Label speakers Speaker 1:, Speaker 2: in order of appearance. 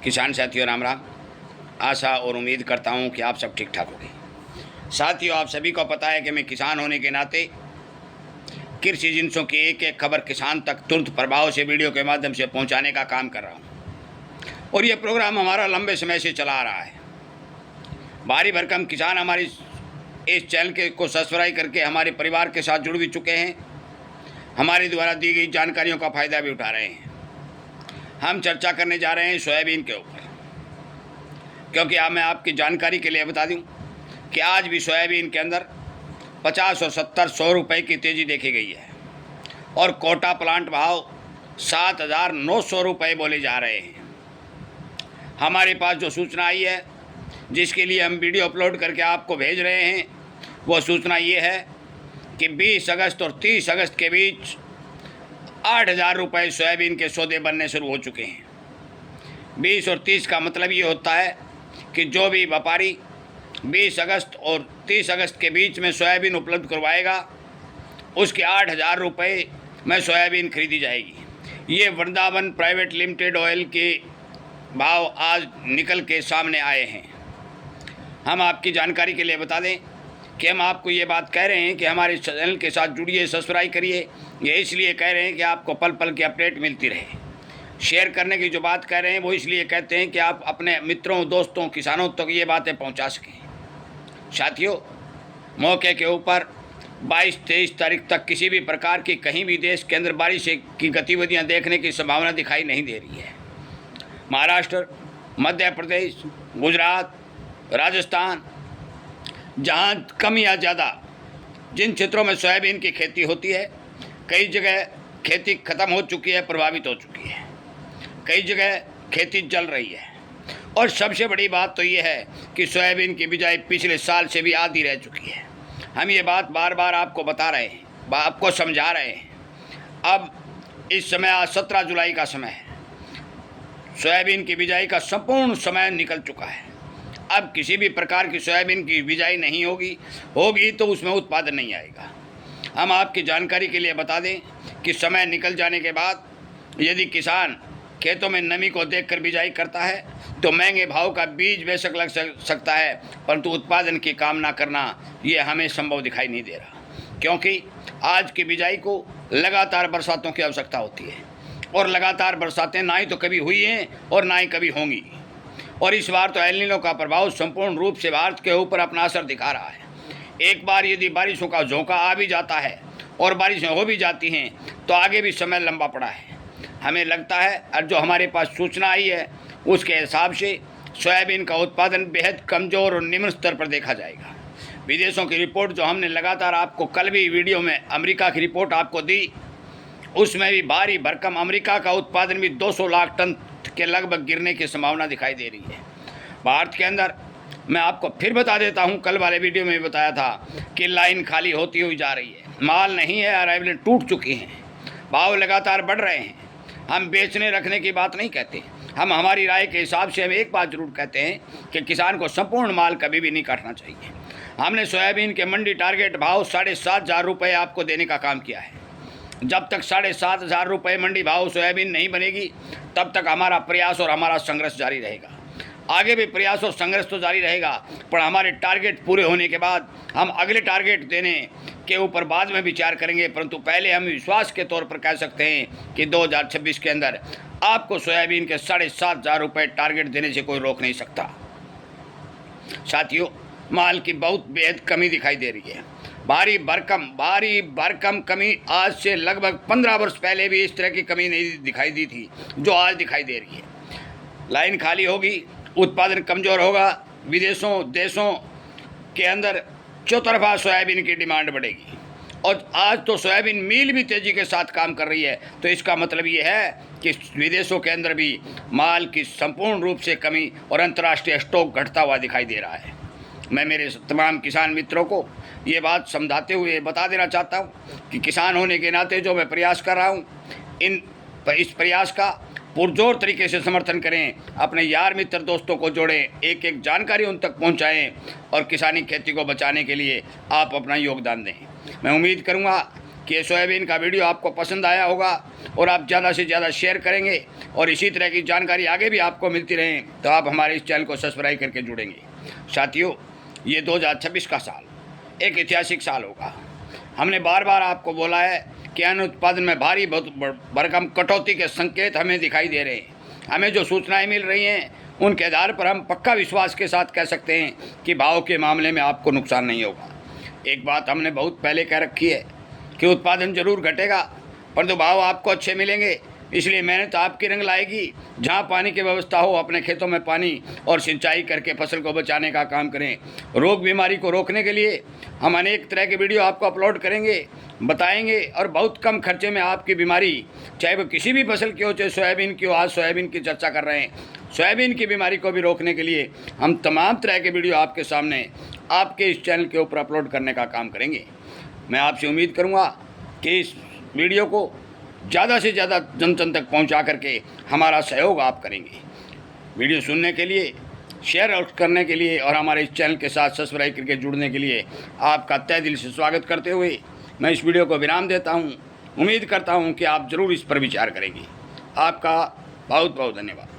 Speaker 1: किसान साथियों राम राम। आशा और उम्मीद करता हूँ कि आप सब ठीक ठाक होंगे। साथियों, आप सभी को पता है कि मैं किसान होने के नाते कृषि जिनसों की एक एक खबर किसान तक तुरंत प्रभाव से वीडियो के माध्यम से पहुँचाने का काम कर रहा हूँ और ये प्रोग्राम हमारा लंबे समय से चला आ रहा है। भारी भरकम किसान हमारी इस चैनल को सब्सक्राइब करके हमारे परिवार के साथ जुड़ भी चुके हैं, हमारे द्वारा दी गई जानकारियों का फ़ायदा भी उठा रहे हैं। हम चर्चा करने जा रहे हैं सोयाबीन के ऊपर, क्योंकि मैं आपकी जानकारी के लिए बता दूं कि आज भी सोयाबीन के अंदर 50 और 70 100 रुपये की तेज़ी देखी गई है और कोटा प्लांट भाव 7,900 रुपये बोले जा रहे हैं। हमारे पास जो सूचना आई है, जिसके लिए हम वीडियो अपलोड करके आपको भेज रहे हैं, वो सूचना ये है कि 20 अगस्त और 30 अगस्त के बीच 8,000 रुपये सोयाबीन के सौदे बनने शुरू हो चुके हैं। 20 और 30 का मतलब ये होता है कि जो भी व्यापारी 20 अगस्त और 30 अगस्त के बीच में सोयाबीन उपलब्ध करवाएगा, उसके 8,000 रुपये में सोयाबीन खरीदी जाएगी। ये वृंदावन प्राइवेट लिमिटेड ऑयल के भाव आज निकल के सामने आए हैं। हम आपकी जानकारी के लिए बता दें कि हम आपको ये बात कह रहे हैं कि हमारे चैनल के साथ जुड़िए, सब्सक्राइब करिए। ये इसलिए कह रहे हैं कि आपको पल पल की अपडेट मिलती रहे। शेयर करने की जो बात कह रहे हैं वो इसलिए कहते हैं कि आप अपने मित्रों, दोस्तों, किसानों तक ये बातें पहुंचा सकें। साथियों, मौके के ऊपर 22-23 तारीख तक किसी भी प्रकार की कहीं भी देश के अंदर बारिश की गतिविधियां देखने की संभावना दिखाई नहीं दे रही है। महाराष्ट्र, मध्य प्रदेश, गुजरात, राजस्थान, जहां कम या ज़्यादा जिन क्षेत्रों में सोयाबीन की खेती होती है, कई जगह खेती ख़त्म हो चुकी है, प्रभावित हो चुकी है। कई जगह खेती चल रही है और सबसे बड़ी बात तो ये है कि सोयाबीन की बिजाई पिछले साल से भी आधी रह चुकी है। हम ये बात बार बार आपको बता रहे हैं, आपको समझा रहे हैं। अब इस समय आज 17 जुलाई का समय है। सोयाबीन की बिजाई का संपूर्ण समय निकल चुका है। अब किसी भी प्रकार की सोयाबीन की बिजाई नहीं होगी तो उसमें उत्पादन नहीं आएगा। हम आपकी जानकारी के लिए बता दें कि समय निकल जाने के बाद यदि किसान खेतों में नमी को देखकर बिजाई करता है तो महंगे भाव का बीज बेशक लग सकता है, परंतु उत्पादन की कामना करना ये हमें संभव दिखाई नहीं दे रहा, क्योंकि आज की बिजाई को लगातार बरसातों की आवश्यकता होती है और लगातार बरसातें ना ही तो कभी हुई हैं और ना ही कभी होंगी। और इस बार तो एल नीनो का प्रभाव संपूर्ण रूप से भारत के ऊपर अपना असर दिखा रहा है। एक बार यदि बारिशों का झोंका आ भी जाता है और बारिशें हो भी जाती हैं तो आगे भी समय लंबा पड़ा है। हमें लगता है, और जो हमारे पास सूचना आई है उसके हिसाब से सोयाबीन का उत्पादन बेहद कमज़ोर और निम्न स्तर पर देखा जाएगा। विदेशों की रिपोर्ट जो हमने लगातार आपको कल भी वीडियो में अमेरिका की रिपोर्ट आपको दी, उसमें भी भारी भरकम अमेरिका का उत्पादन भी 200 लाख टन के लगभग गिरने की संभावना दिखाई दे रही है। भारत के अंदर मैं आपको फिर बता देता हूं, कल वाले वीडियो में बताया था कि लाइन खाली होती हुई जा रही है, माल नहीं है, अराइवलें टूट चुकी हैं, भाव लगातार बढ़ रहे हैं। हम बेचने रखने की बात नहीं कहते, हम हमारी राय के हिसाब से हम एक बात जरूर कहते हैं कि किसान को संपूर्ण माल कभी भी नहीं काटना चाहिए। हमने सोयाबीन के मंडी टारगेट भाव 7,500 रुपये आपको देने का काम किया है। जब तक 7,500 रुपये मंडी भाव सोयाबीन नहीं बनेगी तब तक हमारा प्रयास और हमारा संघर्ष जारी रहेगा। आगे भी प्रयास और संघर्ष तो जारी रहेगा, पर हमारे टारगेट पूरे होने के बाद हम अगले टारगेट देने के ऊपर बाद में विचार करेंगे, परंतु पहले हम विश्वास के तौर पर कह सकते हैं कि 2026 के अंदर आपको सोयाबीन के 7,500 रुपये टारगेट देने से कोई रोक नहीं सकता। साथियों, माल की बहुत बेहद कमी दिखाई दे रही है, भारी भरकम कमी। आज से लगभग 15 वर्ष पहले भी इस तरह की कमी नहीं दिखाई दी थी जो आज दिखाई दे रही है। लाइन खाली होगी, उत्पादन कमज़ोर होगा, विदेशों देशों के अंदर चौतरफा सोयाबीन की डिमांड बढ़ेगी और आज तो सोयाबीन मील भी तेज़ी के साथ काम कर रही है। तो इसका मतलब ये है कि विदेशों के अंदर भी माल की संपूर्ण रूप से कमी और अंतर्राष्ट्रीय स्टॉक घटता हुआ दिखाई दे रहा है। मैं मेरे तमाम किसान मित्रों को ये बात समझाते हुए बता देना चाहता हूँ कि किसान होने के नाते जो मैं प्रयास कर रहा हूँ, इस प्रयास का पुरजोर तरीके से समर्थन करें, अपने यार मित्र दोस्तों को जोड़ें, एक एक जानकारी उन तक पहुँचाएँ और किसानी खेती को बचाने के लिए आप अपना योगदान दें। मैं उम्मीद करूँगा कि सोयाबीन का वीडियो आपको पसंद आया होगा और आप ज़्यादा से ज़्यादा शेयर करेंगे और इसी तरह की जानकारी आगे भी आपको मिलती रहे तो आप हमारे इस चैनल को सब्सक्राइब करके जुड़ेंगे। साथियों, ये 2026 का साल एक ऐतिहासिक साल होगा। हमने बार बार आपको बोला है कि अन्न उत्पादन में भारी भरकम कटौती के संकेत हमें दिखाई दे रहे हैं। हमें जो सूचनाएं मिल रही हैं उनके आधार पर हम पक्का विश्वास के साथ कह सकते हैं कि भाव के मामले में आपको नुकसान नहीं होगा। एक बात हमने बहुत पहले कह रखी है कि उत्पादन जरूर घटेगा परंतु भाव आपको अच्छे मिलेंगे। इसलिए मेहनत आपकी रंग लाएगी। जहाँ पानी की व्यवस्था हो अपने खेतों में पानी और सिंचाई करके फसल को बचाने का काम करें। रोग बीमारी को रोकने के लिए हम अनेक तरह के वीडियो आपको अपलोड करेंगे, बताएंगे और बहुत कम खर्चे में आपकी बीमारी, चाहे वो किसी भी फसल की हो, चाहे सोयाबीन की हो, आज सोयाबीन की चर्चा कर रहे हैं, सोयाबीन की बीमारी को भी रोकने के लिए हम तमाम तरह के वीडियो आपके सामने आपके इस चैनल के ऊपर अपलोड करने का काम करेंगे। मैं आपसे उम्मीद करूँगा कि इस वीडियो को ज़्यादा से ज़्यादा जन तक पहुंचा करके हमारा सहयोग आप करेंगे। वीडियो सुनने के लिए, शेयर करने के लिए और हमारे इस चैनल के साथ सब्सक्राइब करके जुड़ने के लिए आपका तहे दिल से स्वागत करते हुए मैं इस वीडियो को विराम देता हूं। उम्मीद करता हूं कि आप ज़रूर इस पर विचार करेंगे। आपका बहुत बहुत धन्यवाद।